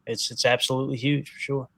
It's absolutely huge for sure.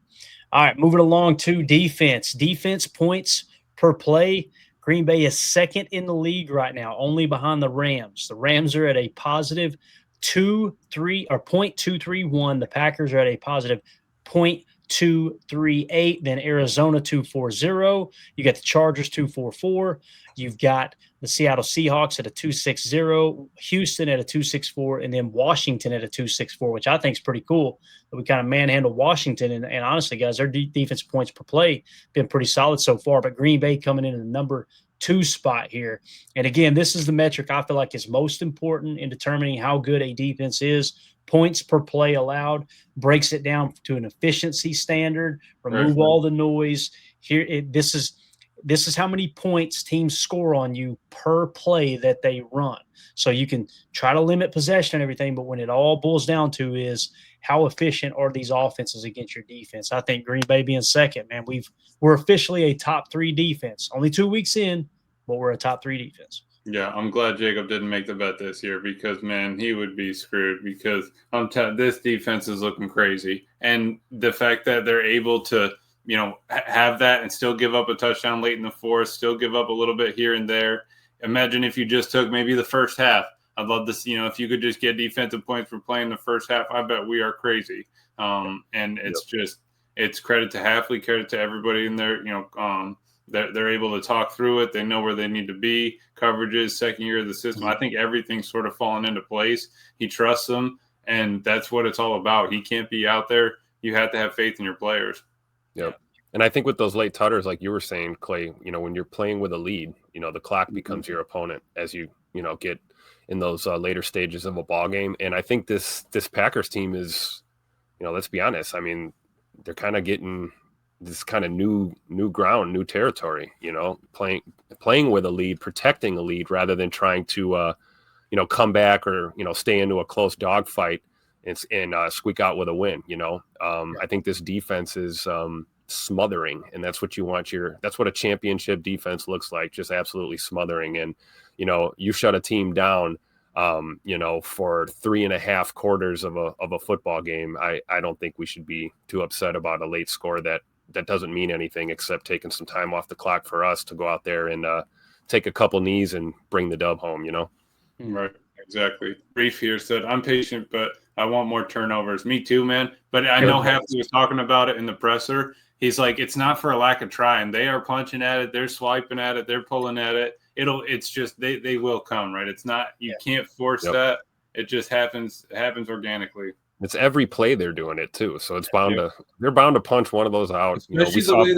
All right, moving along to defense. Defense points per play. Green Bay is second in the league right now, only behind the Rams. The Rams are at a positive 2.3 or 0.231. The Packers are at a positive 0.238. Then Arizona 2.40. You got the Chargers 2.44. You've got the Seattle Seahawks at a 2.60, Houston at a 2.64, and then Washington at a 2.64, which I think is pretty cool. We kind of manhandle Washington. And honestly, guys, their defense points per play been pretty solid so far. But Green Bay coming in the number 2 spot here. And again, this is the metric I feel like is most important in determining how good a defense is. Points per play allowed breaks it down to an efficiency standard. Remove all the noise. This is how many points teams score on you per play that they run. So you can try to limit possession and everything, but when it all boils down to is how efficient are these offenses against your defense? I think Green Bay being second, man, we're officially a top 3 defense. Only 2 weeks in, but we're a top 3 defense. Yeah, I'm glad Jacob didn't make the bet this year because, man, he would be screwed because this defense is looking crazy. And the fact that they're able to – have that and still give up a touchdown late in the fourth, still give up a little bit here and there. Imagine if you just took maybe the first half. I'd love to see, if you could just get defensive points for playing the first half, I bet we are crazy. And it's credit to Hafley, credit to everybody in there. They're able to talk through it. They know where they need to be. Coverages, second year of the system. I think everything's sort of fallen into place. He trusts them, and that's what it's all about. He can't be out there. You have to have faith in your players. Yep. And I think with those late tutters, like you were saying, Clay, when you're playing with a lead, the clock becomes your opponent as you, get in those later stages of a ball game. And I think this Packers team is, let's be honest. I mean, they're kind of getting this kind of new ground, new territory, playing with a lead, protecting a lead rather than trying to, come back or, stay into a close dogfight and squeak out with a win. I think this defense is smothering, and that's what you want that's what a championship defense looks like, just absolutely smothering. And you shut a team down for 3.5 quarters of a football game. I don't think we should be too upset about a late score that doesn't mean anything except taking some time off the clock for us to go out there and take a couple knees and bring the dub home. Right. Exactly. Brief here said, I'm patient, but I want more turnovers. Me too, man. But I know Hafley was talking about it in the presser. He's like, it's not for a lack of trying. They are punching at it. They're swiping at it. They're pulling at it. It's just, they will come, right? It's not, you can't force that. It just happens organically. It's every play they're doing it too. So it's they're bound to punch one of those out. Especially the way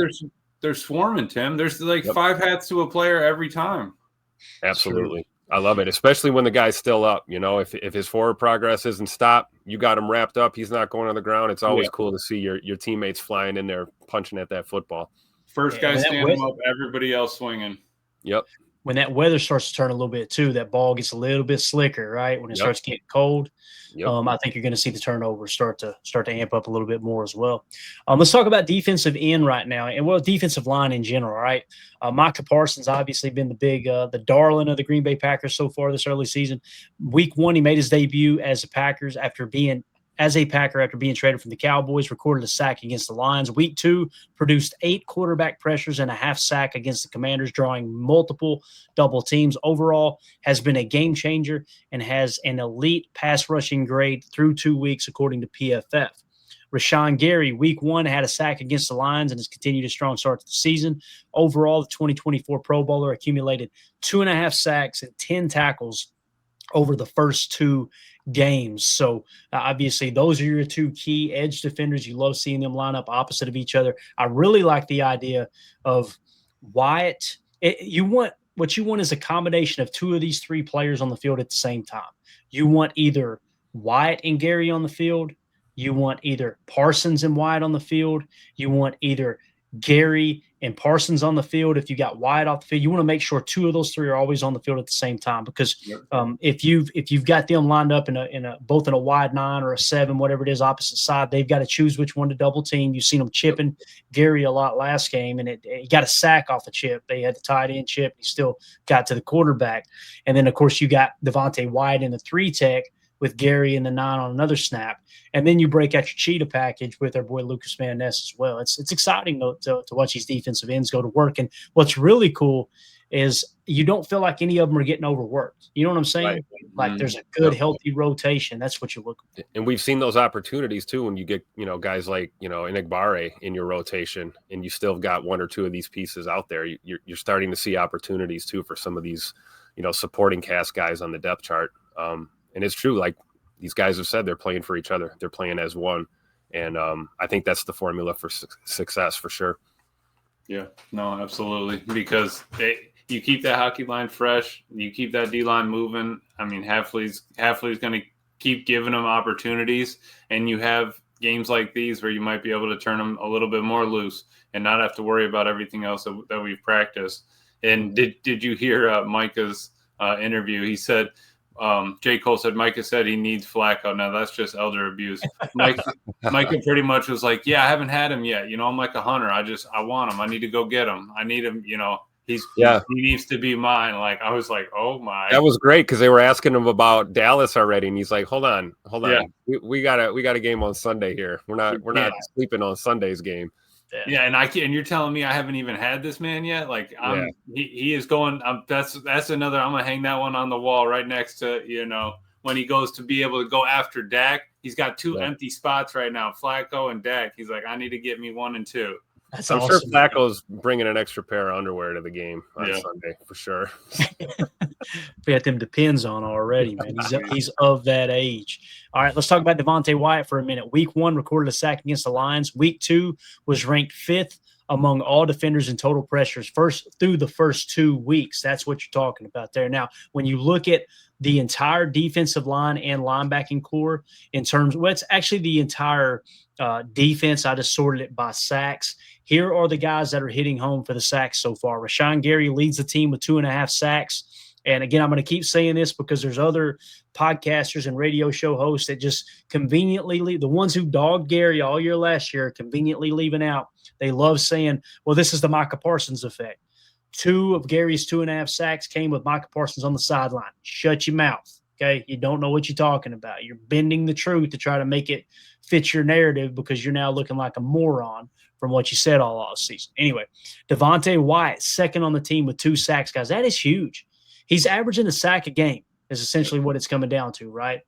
they're swarming, Tim. There's like 5 hats to a player every time. Absolutely. I love it, especially when the guy's still up. If his forward progress isn't stopped, you got him wrapped up. He's not going on the ground. It's always cool to see your teammates flying in there, punching at that football. First guy standing up, everybody else swinging. Yep. When that weather starts to turn a little bit too, that ball gets a little bit slicker, right? When it starts getting cold, I think you're going to see the turnovers start to amp up a little bit more as well. Let's talk about defensive end right now, and defensive line in general, right? Micah Parsons obviously been the darling of the Green Bay Packers so far this early season. Week 1, he made his debut as a Packer after being traded from the Cowboys, recorded a sack against the Lions. Week 2 produced 8 quarterback pressures and a half sack against the Commanders, drawing multiple double teams. Overall, has been a game changer and has an elite pass rushing grade through 2 weeks, according to PFF. Rashawn Gary, week 1, had a sack against the Lions and has continued a strong start to the season. Overall, the 2024 Pro Bowler accumulated 2.5 sacks and 10 tackles over the first 2 games. So obviously those are your 2 key edge defenders. You love seeing them line up opposite of each other. I really like the idea of Wyatt. What you want is a combination of 2 of these 3 players on the field at the same time. You want either Wyatt and Gary on the field. You want either Parsons and Wyatt on the field. You want either Gary and Parsons on the field. If you got Wyatt off the field, you want to make sure 2 of those 3 are always on the field at the same time, because if you've got them lined up both in a wide 9 or a 7, whatever it is, opposite side, they've got to choose which one to double team. You've seen them chipping Gary a lot last game, and he got a sack off a chip. They had the tight end chip. He still got to the quarterback. And then, of course, you got Devontae Wyatt in the 3 tech with Gary in the 9 on another snap, and then you break out your cheetah package with our boy Lucas Van Ness as well. It's exciting to watch these defensive ends go to work. And what's really cool is you don't feel like any of them are getting overworked. You know what I'm saying? Right. Like there's a good, healthy rotation. That's what you look for. And we've seen those opportunities too when you get, guys like, Enigbare in your rotation, and you still got 1 or 2 of these pieces out there. You're starting to see opportunities too for some of these, supporting cast guys on the depth chart. And it's true, like these guys have said, they're playing for each other. They're playing as one. And I think that's the formula for success for sure. Yeah, no, absolutely. Because you keep that hockey line fresh, you keep that D line moving. I mean, Hafley's going to keep giving them opportunities, and you have games like these where you might be able to turn them a little bit more loose and not have to worry about everything else that we've practiced. And did you hear Micah's interview? He said, J. Cole said, Micah said he needs Flacco. Now that's just elder abuse. Micah pretty much was like, yeah, I haven't had him yet. I'm like a hunter. I want him. I need to go get him. I need him, he needs to be mine. Like, I was like, oh my. That was great because they were asking him about Dallas already, and he's like, hold on. Yeah. We got a game on Sunday here. We're not sleeping on Sunday's game. Yeah, and you're telling me I haven't even had this man yet? Like, he is going. That's another. I'm gonna hang that one on the wall right next to when he goes to be able to go after Dak. He's got 2 empty spots right now, Flacco and Dak. He's like, I need to get me 1 and 2. That's I'm awesome. sure Flacco's bringing an extra pair of underwear to the game on Sunday for sure. We got them depends on already, man. He's of that age. All right, let's talk about Devontae Wyatt for a minute. Week 1 recorded a sack against the Lions. Week 2 was ranked 5th among all defenders in total pressures through the first 2 weeks. That's what you're talking about there. Now, when you look at the entire defensive line and linebacking core in terms – well, it's actually the entire defense. I just sorted it by sacks. Here are the guys that are hitting home for the sacks so far. Rashawn Gary leads the team with 2.5 sacks. And again, I'm going to keep saying this because there's other podcasters and radio show hosts that just conveniently leave. The ones who dogged Gary all year last year, conveniently leaving out. They love saying, well, this is the Micah Parsons effect. 2 of Gary's 2.5 sacks came with Micah Parsons on the sideline. Shut your mouth. Okay. You don't know what you're talking about. You're bending the truth to try to make it fit your narrative because you're now looking like a moron from what you said all season. Anyway, Devontae Wyatt, second on the team with 2 sacks, guys. That is huge. He's averaging a sack a game is essentially what it's coming down to, right?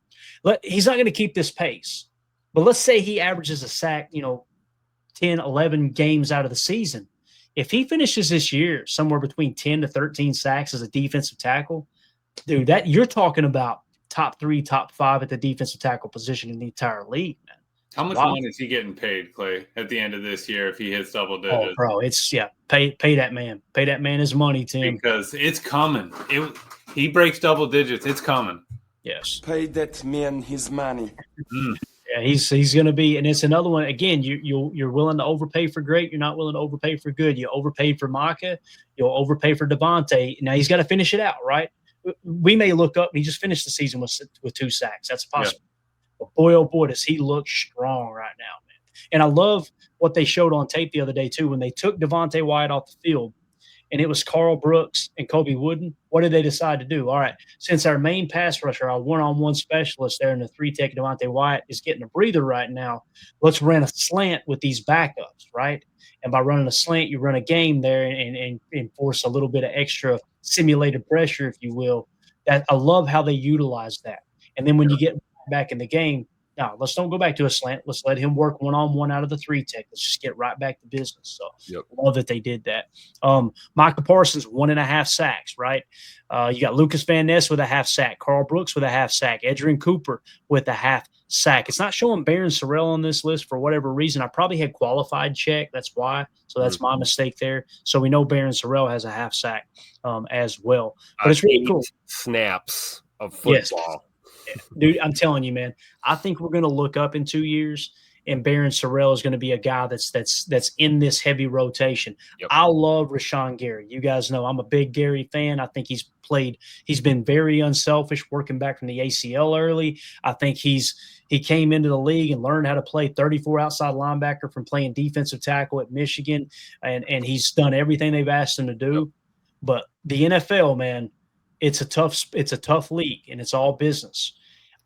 He's not going to keep this pace. But let's say he averages a sack, 10, 11 games out of the season. If he finishes this year somewhere between 10 to 13 sacks as a defensive tackle, dude, that you're talking about top 3, top 5 at the defensive tackle position in the entire league, man. How much money is he getting paid, Clay, at the end of this year if he hits double digits? Oh, bro, it's pay that man. Pay that man his money, Tim. Because it's coming. He breaks double digits. It's coming. Yes. Pay that man his money. Yeah, he's going to be, and it's another one. Again, you're willing to overpay for great. You're not willing to overpay for good. You overpaid for Micah. You'll overpay for Devontae. Now he's got to finish it out, right? We may look up. He just finished the season with 2 sacks. That's possible. Yeah. But boy, oh boy, does he look strong right now, man. And I love what they showed on tape the other day, too, when they took Devontae Wyatt off the field, and it was Carl Brooks and Kobe Wooden. What did they decide to do? All right, since our main pass rusher, our one-on-one specialist there in the 3-tech Devontae Wyatt is getting a breather right now, let's run a slant with these backups, right? And by running a slant, you run a game there and force a little bit of extra simulated pressure, if you will. That I love how they utilize that. And then when you get back in the game, now let's don't go back to a slant. Let's let him work one-on-one out of the 3-tech. Let's just get right back to business. So love that they did that. Micah Parsons, 1.5 sacks, right? You got Lucas Van Ness with a half sack, Carl Brooks with a half sack, Edgerrin Cooper with a half sack. It's not showing Barron Sorrell on this list for whatever reason. I probably had qualified check. That's why. So that's my mistake there. So we know Barron Sorrell has a half sack as well. But it's really cool. Snaps of football. Yes. Dude, I'm telling you, man, I think we're going to look up in 2 years, and Barron Sorrell is going to be a guy that's in this heavy rotation. Yep. I love Rashawn Gary. You guys know I'm a big Gary fan. I think he's been very unselfish, working back from the ACL early. I think he came into the league and learned how to play 34 outside linebacker from playing defensive tackle at Michigan, and he's done everything they've asked him to do. Yep. But the NFL, man, it's a tough league, and it's all business.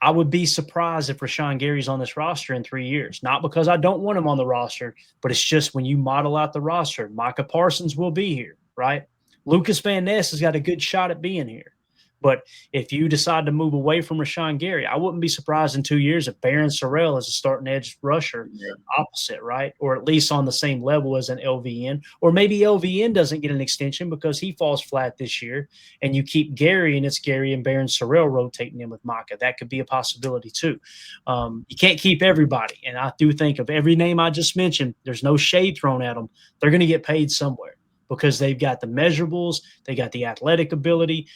I would be surprised if Rashawn Gary's on this roster in 3 years. Not because I don't want him on the roster, but it's just when you model out the roster, Micah Parsons will be here, right? Lucas Van Ness has got a good shot at being here. But if you decide to move away from Rashawn Gary, I wouldn't be surprised in 2 years if Barron Sorrell is a starting edge rusher opposite, right? Or at least on the same level as an LVN. Or maybe LVN doesn't get an extension because he falls flat this year, and you keep Gary, and it's Gary and Barron Sorrell rotating in with Micah. That could be a possibility too. You can't keep everybody. And I do think of every name I just mentioned, there's no shade thrown at them. They're going to get paid somewhere, because they've got the measurables, they got the athletic ability.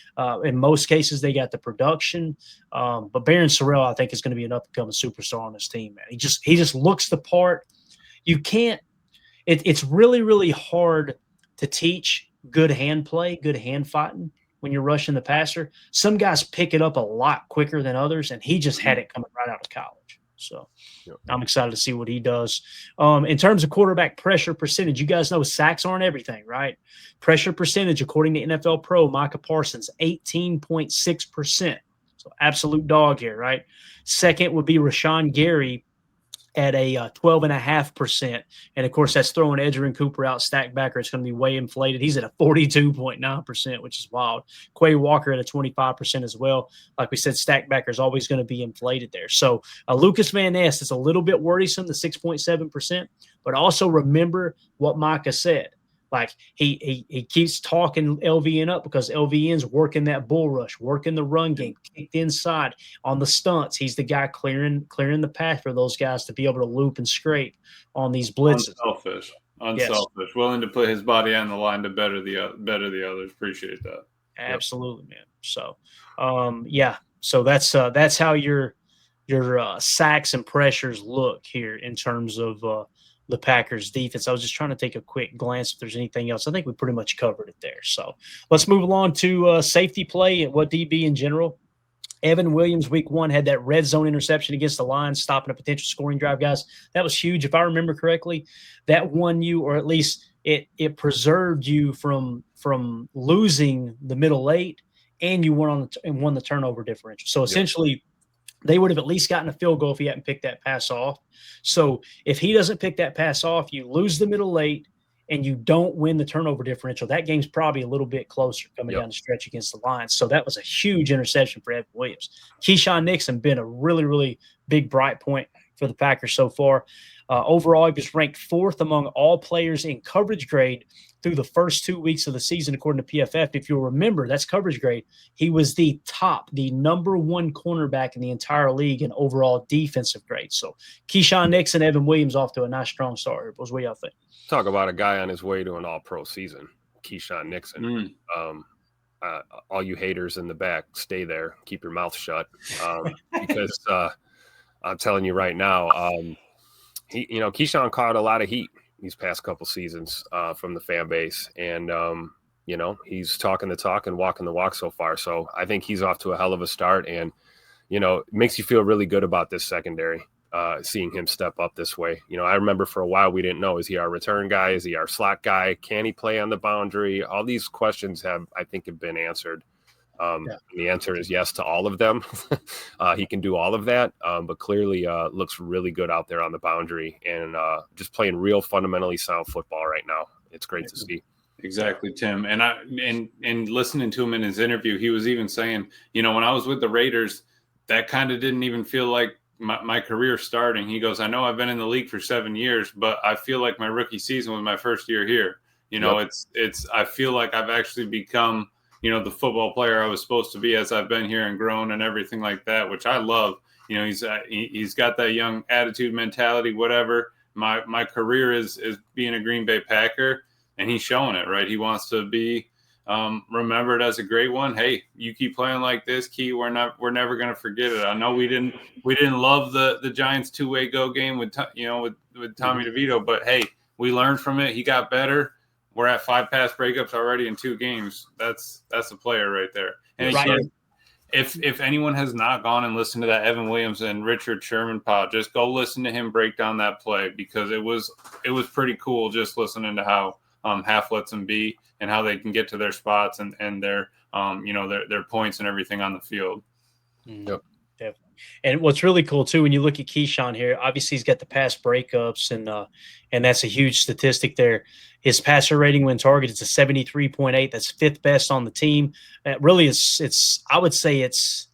In most cases, they got the production. But Barron Sorrell, I think, is going to be an up-and-coming superstar on this team, man. He just looks the part. You can't – it's really, really hard to teach good hand play, good hand fighting when you're rushing the passer. Some guys pick it up a lot quicker than others, and he just had it coming right out of college. So I'm excited to see what he does. In terms of quarterback pressure percentage, you guys know sacks aren't everything, right? Pressure percentage, according to NFL Pro, Micah Parsons, 18.6%. So absolute dog here, right? Second would be Rashawn Gary at a 12.5%. And, of course, that's throwing Edgerrin Cooper out, stack backer. It's going to be way inflated. He's at a 42.9%, which is wild. Quay Walker at a 25% as well. Like we said, stack backer is always going to be inflated there. So Lucas Van Ness is a little bit worrisome, the 6.7%. But also remember what Micah said. Like he keeps talking LVN up because LVN's working that bull rush, working the run game, kicked inside on the stunts. He's the guy clearing the path for those guys to be able to loop and scrape on these blitzes. Unselfish, yes. Willing to put his body on the line to better the others. Appreciate that. Absolutely, man. So, So that's how your sacks and pressures look here in terms of the Packers defense. I was just trying to take a quick glance if there's anything else. I think we pretty much covered it there. So let's move along to safety play and what DB in general. Evan Williams, week 1, had that red zone interception against the Lions, stopping a potential scoring drive, guys. That was huge. If I remember correctly, that won you, or at least it preserved you from losing the middle 8, and you won the turnover differential. So essentially, they would have at least gotten a field goal if he hadn't picked that pass off. So if he doesn't pick that pass off, you lose the middle 8 and you don't win the turnover differential. That game's probably a little bit closer coming down the stretch against the Lions. So that was a huge interception for Evan Williams. Keyshawn Nixon been a really, really big bright point for the Packers so far. Overall, he was ranked 4th among all players in coverage grade through the first 2 weeks of the season, according to PFF. If you'll remember, that's coverage grade. He was the number 1 cornerback in the entire league in overall defensive grade. So Keyshawn Nixon, Evan Williams off to a nice, strong start. What y'all think? Talk about a guy on his way to an all-pro season, Keyshawn Nixon. All you haters in the back, stay there. Keep your mouth shut. Because I'm telling you right now, Keyshawn caught a lot of heat these past couple seasons from the fan base. And, he's talking the talk and walking the walk so far. So I think he's off to a hell of a start. And, it makes you feel really good about this secondary, seeing him step up this way. I remember for a while we didn't know, is he our return guy? Is he our slot guy? Can he play on the boundary? All these questions have been answered. The answer is yes to all of them. He can do all of that, but clearly looks really good out there on the boundary and just playing real fundamentally sound football right now. It's great to see. Exactly, Tim. And listening to him in his interview, he was even saying, when I was with the Raiders, that kind of didn't even feel like my career starting. He goes, I know I've been in the league for 7 years, but I feel like my rookie season was my first year here. I feel like I've actually become the football player I was supposed to be as I've been here and grown and everything like that, which I love. He's got that young attitude, mentality, whatever. My career is being a Green Bay Packer, and he's showing it, right? He wants to be remembered as a great one. Hey, you keep playing like this, Key. We're never going to forget it. I know we didn't love the Giants 2-way go game with Tommy DeVito, but hey, we learned from it. He got better. We're at 5 pass breakups already in 2 games. That's a player right there. And again, if anyone has not gone and listened to that Evan Williams and Richard Sherman pod, just go listen to him break down that play, because it was pretty cool just listening to how Half lets them be and how they can get to their spots and their their points and everything on the field. Yep. Definitely. And what's really cool too, when you look at Keyshawn here, obviously he's got the pass breakups, and that's a huge statistic there. His passer rating when targeted is a 73.8. That's fifth best on the team. Really, it's I would say it's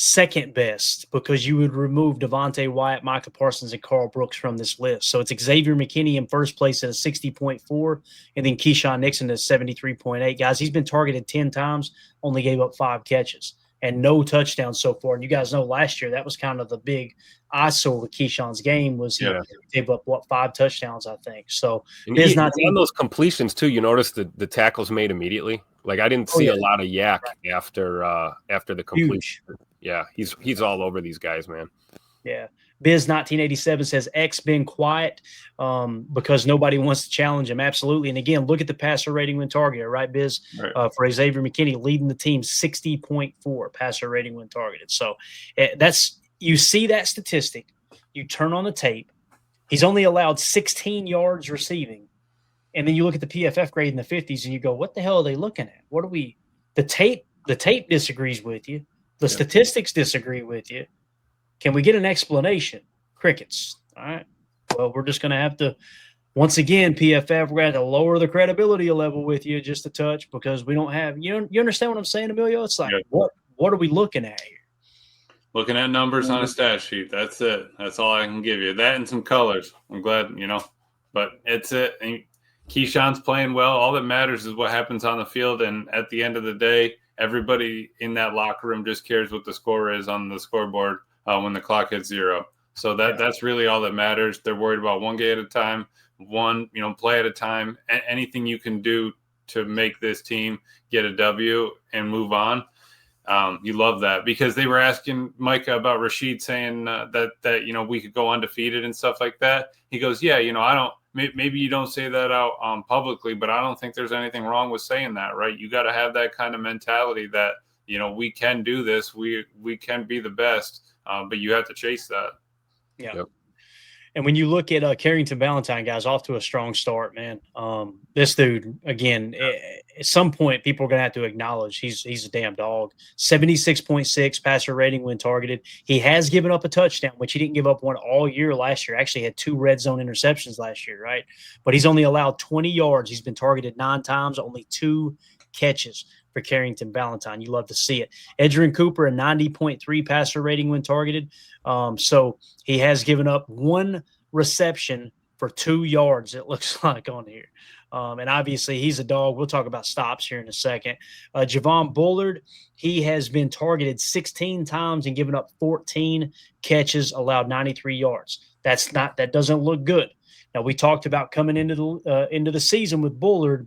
second best, because you would remove Devontae Wyatt, Micah Parsons, and Carl Brooks from this list. So it's Xavier McKinney in first place at a 60.4, and then Keyshawn Nixon at 73.8. Guys, he's been targeted 10 times, only gave up 5 catches and no touchdowns so far. And you guys know last year that was kind of the big eyesore with Keyshawn's game, was he gave up 5 touchdowns, I think. So there's not on those completions too. You notice the tackles made immediately. Like I didn't see a lot of yak after the completion. Huge. Yeah, he's all over these guys, man. Yeah. Biz 1987 says X been quiet because nobody wants to challenge him. Absolutely. And again, look at the passer rating when targeted, right, Biz? Right. For Xavier McKinney, leading the team 60.4 passer rating when targeted. So you see that statistic, you turn on the tape, he's only allowed 16 yards receiving. And then you look at the PFF grade in the 50s and you go, what the hell are they looking at? The tape disagrees with you. The statistics disagree with you. Can we get an explanation? Crickets. All right. Well, we're just going to have to, once again, PFF, we're going to have to lower the credibility level with you just a touch, because we don't have, you understand what I'm saying, Emilio? It's like, what are we looking at here? Looking at numbers on a stat sheet. That's it. That's all I can give you. That and some colors. I'm glad, but it's it. And Keyshawn's playing well. All that matters is what happens on the field. And at the end of the day, everybody in that locker room just cares what the score is on the scoreboard when the clock hits 0. So that's really all that matters. They're worried about one game at a time, one play at a time. Anything you can do to make this team get a W and move on. You love that, because they were asking Micah about Rashid saying that we could go undefeated and stuff like that. He goes, I don't. Maybe you don't say that out publicly, but I don't think there's anything wrong with saying that, right? You got to have that kind of mentality that we can do this, we can be the best, but you have to chase that. Yeah. Yep. And when you look at Carrington Valentine, guys, off to a strong start, man. This dude, again, at some point, people are going to have to acknowledge he's a damn dog. 76.6 passer rating when targeted. He has given up a touchdown, which he didn't give up one all year last year. Actually had 2 red zone interceptions last year, right? But he's only allowed 20 yards. He's been targeted 9 times, only 2 catches for Carrington Valentine. You love to see it. Edgerrin Cooper, a 90.3 passer rating when targeted. So he has given up 1 reception for 2 yards, it looks like on here. And obviously he's a dog. We'll talk about stops here in a second. Javon Bullard, he has been targeted 16 times and given up 14 catches, allowed 93 yards. That doesn't look good. Now, we talked about coming into the season with Bullard,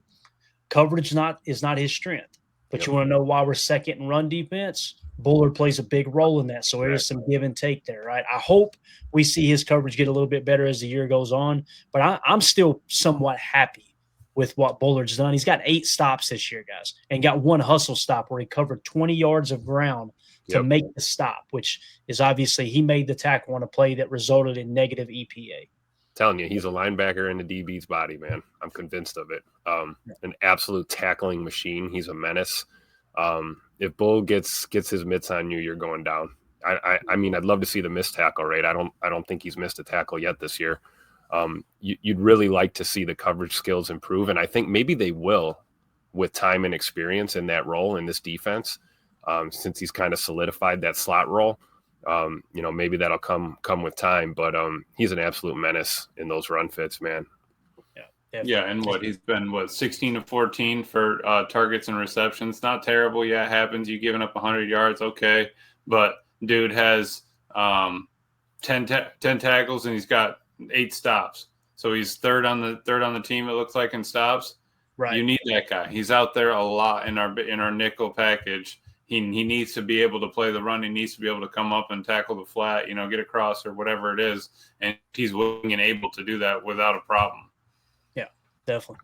coverage is not his strength. But you want to know why we're second in run defense? Bullard plays a big role in that. So there's some give and take there, right? I hope we see his coverage get a little bit better as the year goes on. But I'm still somewhat happy with what Bullard's done. He's got 8 stops this year, guys, and got 1 hustle stop where he covered 20 yards of ground to make the stop, which is obviously he made the tackle on a play that resulted in negative EPA. Telling you, he's a linebacker in the DB's body, man. I'm convinced of it. An absolute tackling machine. He's a menace. If Bull gets his mitts on you, you're going down. I mean, I'd love to see the missed tackle rate. I don't think he's missed a tackle yet this year. You'd really like to see the coverage skills improve, and I think maybe they will with time and experience in that role in this defense, since he's kind of solidified that slot role. Maybe that'll come with time, but he's an absolute menace in those run fits, man. Yeah, and he's been 16 to 14 for targets and receptions. Not terrible. Yeah, it happens. You giving up 100 yards, okay, but dude has 10 tackles and he's got 8 stops. So he's third on the team, it looks like, in stops. Right. You need that guy. He's out there a lot in our nickel package. He needs to be able to play the run. He needs to be able to come up and tackle the flat, get across or whatever it is. And he's willing and able to do that without a problem. Yeah, definitely.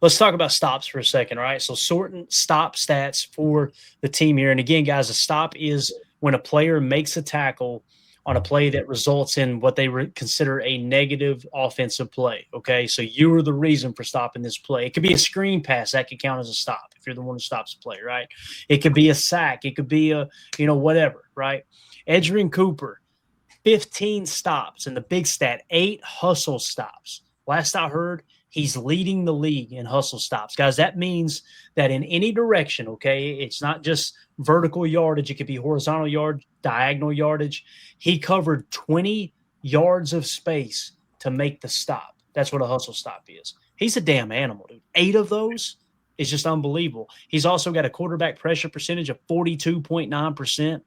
Let's talk about stops for a second, all right? So sorting stop stats for the team here. And again, guys, a stop is when a player makes a tackle on a play that results in what they consider a negative offensive play, okay? So you were the reason for stopping this play. It could be a screen pass. That could count as a stop if you're the one who stops the play, right? It could be a sack. It could be a, whatever, right? Edgerrin Cooper, 15 stops, and the big stat, 8 hustle stops. Last I heard, he's leading the league in hustle stops. Guys, that means that in any direction, okay, it's not just vertical yardage. It could be horizontal yard, diagonal yardage. He covered 20 yards of space to make the stop. That's what a hustle stop is. He's a damn animal, dude. 8 of those is just unbelievable. He's also got a quarterback pressure percentage of 42.9%.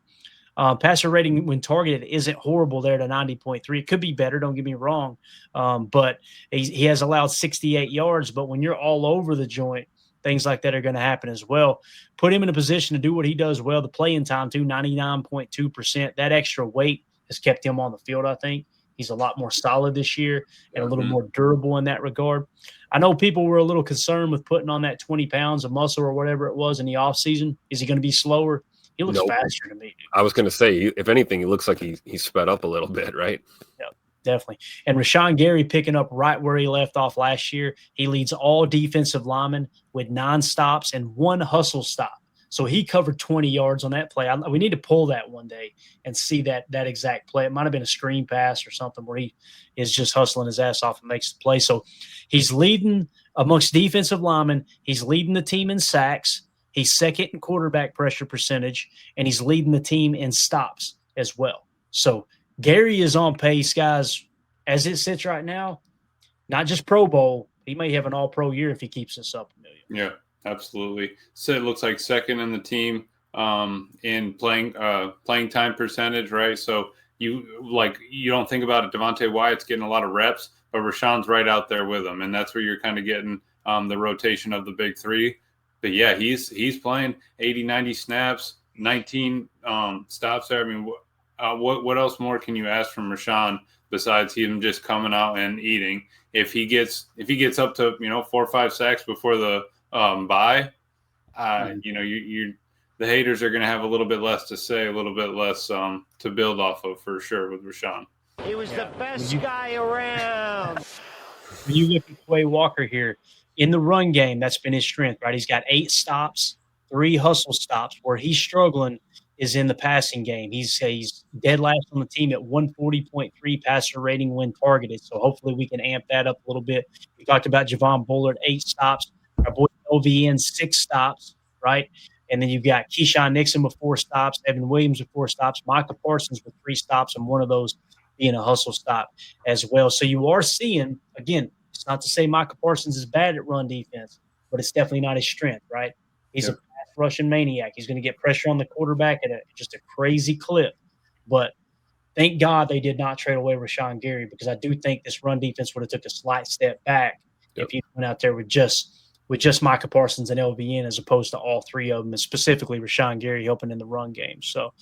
Passer rating when targeted isn't horrible there to 90.3. It could be better, don't get me wrong. But he has allowed 68 yards. But when you're all over the joint, things like that are going to happen as well. Put him in a position to do what he does well, the playing time too, 99.2%. That extra weight has kept him on the field, I think. He's a lot more solid this year and a little more durable in that regard. I know people were a little concerned with putting on that 20 pounds of muscle or whatever it was in the offseason. Is he going to be slower? He looks faster to me, dude. I was going to say, if anything, he looks like he's sped up a little bit, right? Yeah, definitely. And Rashawn Gary picking up right where he left off last year. He leads all defensive linemen with 9 stops and 1 hustle stop. So he covered 20 yards on that play. We need to pull that one day and see that exact play. It might have been a screen pass or something where he is just hustling his ass off and makes the play. So he's leading amongst defensive linemen. He's leading the team in sacks. He's second in quarterback pressure percentage, and he's leading the team in stops as well. So Gary is on pace, guys, as it sits right now, not just Pro Bowl. He may have an all-pro year if he keeps this up. Yeah, absolutely. So it looks like second in the team in playing time percentage, right? So you don't think about it. Devontae Wyatt's getting a lot of reps, but Rashawn's right out there with him, and that's where you're kind of getting the rotation of the big three. But yeah, he's playing 80, 90 snaps, 19 stops there. I mean, what else more can you ask from Rashawn besides him just coming out and eating? If he gets up to 4 or 5 sacks before the bye, the haters are going to have a little bit less to say, a little bit less to build off of for sure with Rashawn. He was the best guy around. When you look at Quay Walker here, in the run game, that's been his strength, right? He's got 8 stops, 3 hustle stops. Where he's struggling is in the passing game. He's dead last on the team at 140.3 passer rating when targeted. So hopefully we can amp that up a little bit. We talked about Javon Bullard, 8 stops. Our boy LVN, 6 stops, right? And then you've got Keyshawn Nixon with 4 stops, Evan Williams with 4 stops, Micah Parsons with 3 stops, and one of those being a hustle stop as well. So you are seeing, again, it's not to say Micah Parsons is bad at run defense, but it's definitely not his strength, right? He's a pass rushing maniac. He's going to get pressure on the quarterback at just a crazy clip. But thank God they did not trade away Rashawn Gary, because I do think this run defense would have took a slight step back if he went out there with just Micah Parsons and LVN as opposed to all 3 of them, and specifically Rashawn Gary helping in the run game. So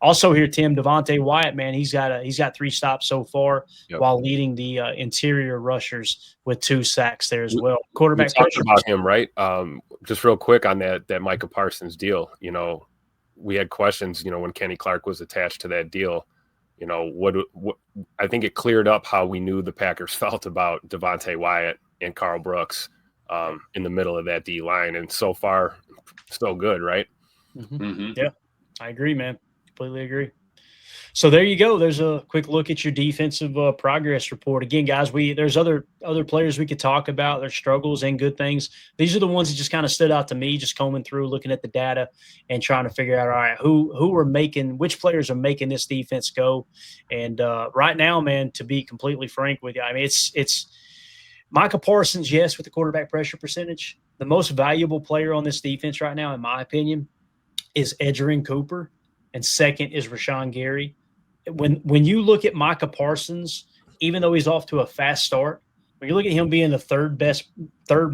also here, Tim, Devontae Wyatt, man, he's got 3 stops so far while leading the interior rushers with 2 sacks there as well. Quarterback we talked about him, right? Just real quick on that Micah Parsons deal. We had questions, when Kenny Clark was attached to that deal. What I think it cleared up how we knew the Packers felt about Devontae Wyatt and Carl Brooks in the middle of that D line, and so far, so good, right? Mm-hmm. Yeah, I agree, man. Completely agree. So there you go. There's a quick look at your defensive progress report. Again, guys, there's other players we could talk about, their struggles and good things. These are the ones that just kind of stood out to me, just combing through, looking at the data and trying to figure out, all right, which players are making this defense go. And right now, man, to be completely frank with you, I mean, it's Micah Parsons, yes, with the quarterback pressure percentage. The most valuable player on this defense right now, in my opinion, is Edgerrin Cooper, and second is Rashawn Gary. When you look at Micah Parsons, even though he's off to a fast start, when you look at him being the third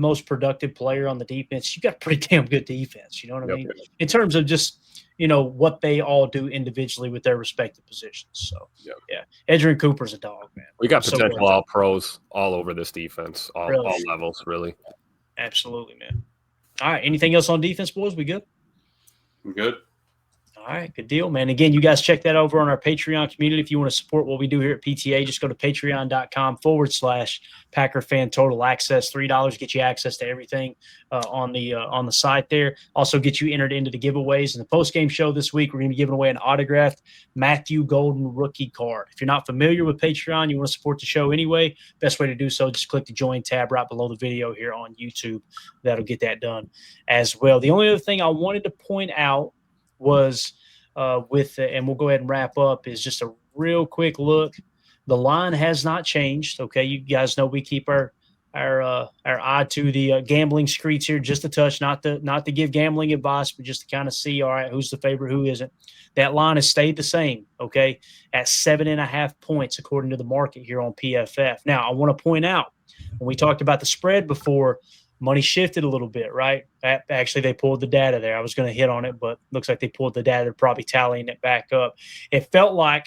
most productive player on the defense, you got a pretty damn good defense. You know what I mean? In terms of just, what they all do individually with their respective positions. So, yeah, Edgerrin Cooper's a dog, man. We got potential all pros all over this defense, all levels, really. Absolutely, man. All right, anything else on defense, boys? We good? I'm good. All right, good deal, man. Again, you guys check that over on our Patreon community. If you want to support what we do here at PTA, just go to patreon.com/Packer Fan Total Access. $3 get you access to everything on the site there. Also get you entered into the giveaways. In the post-game show this week, we're going to be giving away an autographed Matthew Golden rookie card. If you're not familiar with Patreon, you want to support the show anyway, best way to do so, just click the join tab right below the video here on YouTube. That'll get that done as well. The only other thing I wanted to point out was and we'll go ahead and wrap up, is just a real quick look. The line has not changed. Okay, you guys know we keep our eye to the gambling screeds here, just a touch, not to give gambling advice, but just to kind of see, all right, who's the favorite, who isn't. That line has stayed the same, okay, at 7.5 points according to the market here on PFF. Now, I want to point out, when we talked about the spread before, money shifted a little bit, right? Actually, they pulled the data there. I was going to hit on it, but looks like they pulled the data. They're probably tallying it back up. It felt like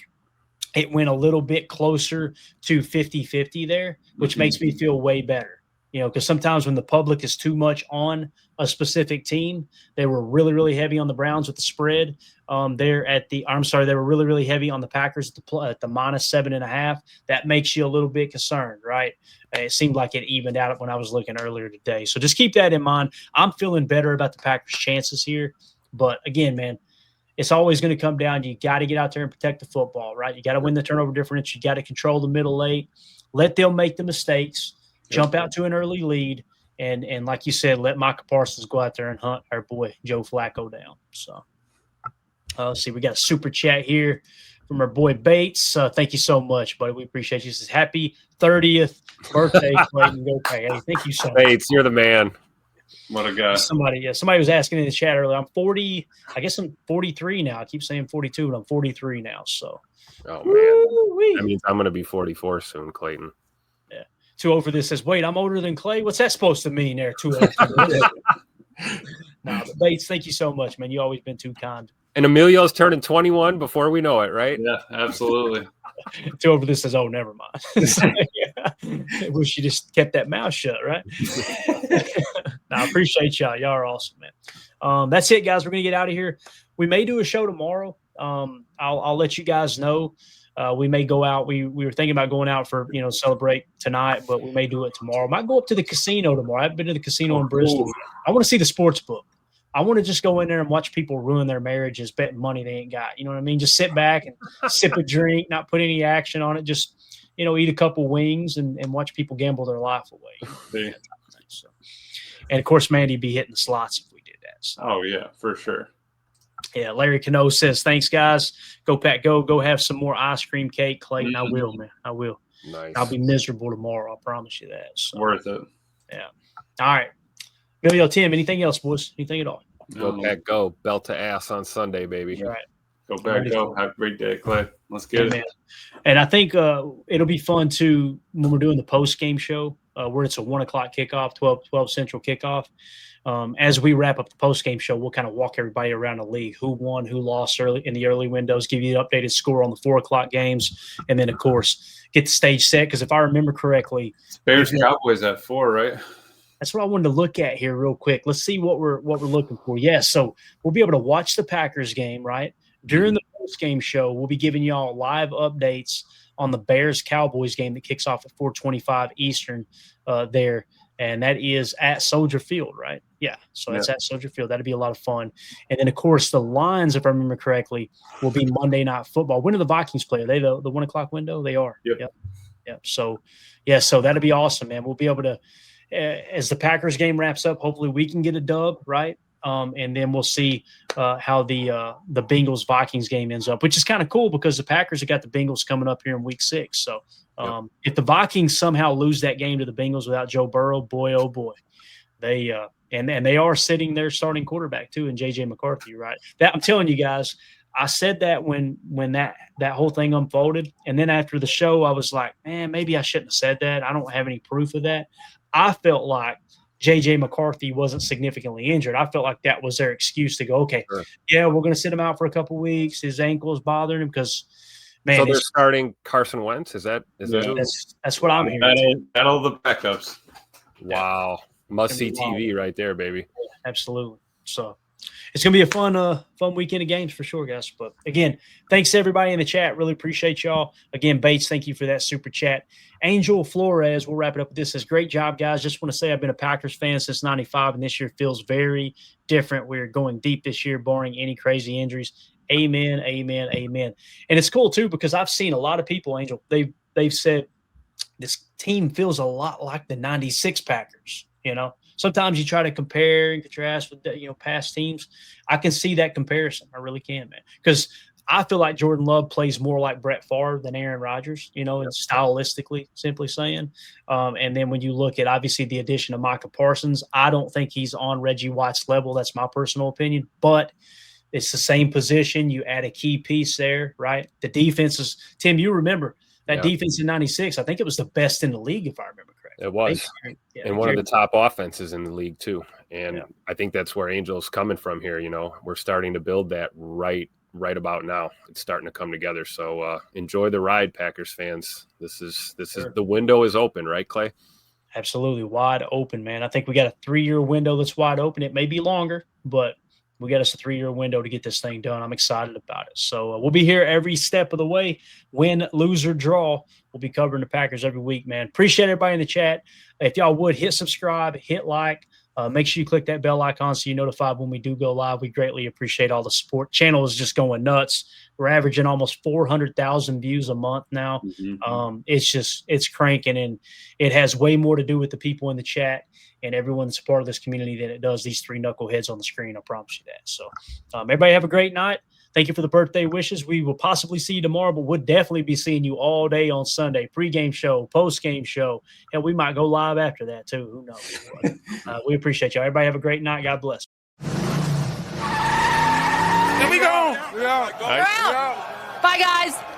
it went a little bit closer to 50-50 there, which makes me feel way better. Because sometimes when the public is too much on a specific team, they were really, really heavy on the Browns with the spread. They were really, really heavy on the Packers at the -7.5. That makes you a little bit concerned, right? It seemed like it evened out when I was looking earlier today. So just keep that in mind. I'm feeling better about the Packers' chances here. But again, man, it's always going to come down to you got to get out there and protect the football, right? You got to win the turnover difference. You got to control the middle late. Let them make the mistakes. Jump out to an early lead. And like you said, let Micah Parsons go out there and hunt our boy Joe Flacco down. So let's see. We got a super chat here from our boy Bates. Thank you so much, buddy. We appreciate you. This is happy 30th birthday, Clayton. Okay, hey, thank you so much. Bates, you're the man. What a guy. Somebody was asking in the chat earlier. I'm 40. I guess I'm 43 now. I keep saying 42, but I'm 43 now. So, oh man, that means I'm going to be 44 soon, Clayton. Yeah. Too old for this says, wait, I'm older than Clay. What's that supposed to mean there? Too old for this. Nah, but Bates, thank you so much, man. You always been too kind. And Emilio's turning 21 before we know it, right? Yeah, absolutely. Too old for this says, oh, never mind. I wish you just kept that mouth shut, right? I appreciate y'all. Y'all are awesome, man. That's it, guys. We're going to get out of here. We may do a show tomorrow. I'll let you guys know. We may go out. We were thinking about going out for, celebrate tonight, but we may do it tomorrow. Might go up to the casino tomorrow. I haven't been to the casino in Bristol. I want to see the sports book. I want to just go in there and watch people ruin their marriages betting money they ain't got. You know what I mean? Just sit back and sip a drink, not put any action on it. Just, eat a couple wings and watch people gamble their life away. Yeah. So, and, of course, Mandy'd be hitting the slots if we did that. So. Oh, yeah, for sure. Yeah, Larry Cano says, thanks, guys. Go, Pat, go. Go have some more ice cream cake, Clayton. I will, man. I will. Nice. I'll be miserable tomorrow. I promise you that. So. Worth it. Yeah. All right. Emilio, Tim, anything else, boys? Anything at all? Go, Pack, go. Belt to ass on Sunday, baby. All right. Go back, go. Have a great day, Clay. Let's get it. And I think it'll be fun, too, when we're doing the post-game show where it's a 1 o'clock kickoff, 12 Central kickoff. As we wrap up the post-game show, we'll kind of walk everybody around the league, who won, who lost early in the early windows, give you the updated score on the 4 o'clock games, and then, of course, get the stage set. Because if I remember correctly, Bears Cowboys at 4, right? That's what I wanted to look at here real quick. Let's see what we're looking for. Yes, so we'll be able to watch the Packers game, right? During the post-game show, we'll be giving y'all live updates on the Bears-Cowboys game that kicks off at 4:25 Eastern there, and that is at Soldier Field, right? Yeah, so that's at Soldier Field. That'll be a lot of fun. And then, of course, the lines, if I remember correctly, will be Monday Night Football. When do the Vikings play? Are they the 1 o'clock window? They are. Yep. So that'll be awesome, man. We'll be able to, as the Packers game wraps up, hopefully we can get a dub, right? And then we'll see how the Bengals-Vikings game ends up, which is kind of cool because the Packers have got the Bengals coming up here in Week 6. So if the Vikings somehow lose that game to the Bengals without Joe Burrow, boy, oh boy, they and they are sitting their starting quarterback too in J.J. McCarthy, right? That I'm telling you guys, I said that when that whole thing unfolded, and then after the show, I was like, man, maybe I shouldn't have said that. I don't have any proof of that. I felt like J.J. McCarthy wasn't significantly injured. I felt like that was their excuse to go, okay, yeah, we're going to sit him out for a couple weeks. His ankle is bothering him because, man. So they're starting Carson Wentz? Is that that's what I'm hearing. Battle the backups. Wow. Must-see TV right there, baby. Absolutely. So, it's going to be a fun weekend of games for sure, guys. But again, thanks to everybody in the chat. Really appreciate y'all. Again, Bates, thank you for that super chat. Angel Flores, we'll wrap it up with this. Says, great job, guys. Just want to say I've been a Packers fan since 95, and this year feels very different. We're going deep this year, barring any crazy injuries. Amen, amen, amen. And it's cool, too, because I've seen a lot of people, Angel, they've said this team feels a lot like the 96 Packers, you know. Sometimes you try to compare and contrast with, past teams. I can see that comparison. I really can, man. Because I feel like Jordan Love plays more like Brett Favre than Aaron Rodgers, and stylistically, simply saying. And then when you look at, obviously, the addition of Micah Parsons, I don't think he's on Reggie White's level. That's my personal opinion. But it's the same position. You add a key piece there, right? The defense is – Tim, you remember that defense in 96, I think it was the best in the league, if I remember correctly. It was. And one of the top offenses in the league, too. And I think that's where Angel's coming from here. We're starting to build that right about now. It's starting to come together. So enjoy the ride, Packers fans. This is the window is open, right, Clay? Absolutely. Wide open, man. I think we got a 3-year window that's wide open. It may be longer, but we got us a 3-year window to get this thing done. I'm excited about it. So we'll be here every step of the way. Win, lose, or draw. We'll be covering the Packers every week, man. Appreciate everybody in the chat. If y'all would, hit subscribe, hit like. Make sure you click that bell icon so you're notified when we do go live. We greatly appreciate all the support. Channel is just going nuts. We're averaging almost 400,000 views a month now. Mm-hmm. It's cranking, and it has way more to do with the people in the chat and everyone that's a part of this community than it does these 3 knuckleheads on the screen. I promise you that. So everybody have a great night. Thank you for the birthday wishes. We will possibly see you tomorrow, but we'll definitely be seeing you all day on Sunday. Pre-game show, post-game show. Hell, we might go live after that too. Who knows? We appreciate y'all. Everybody have a great night. God bless. Here we go. We're out. Bye, guys.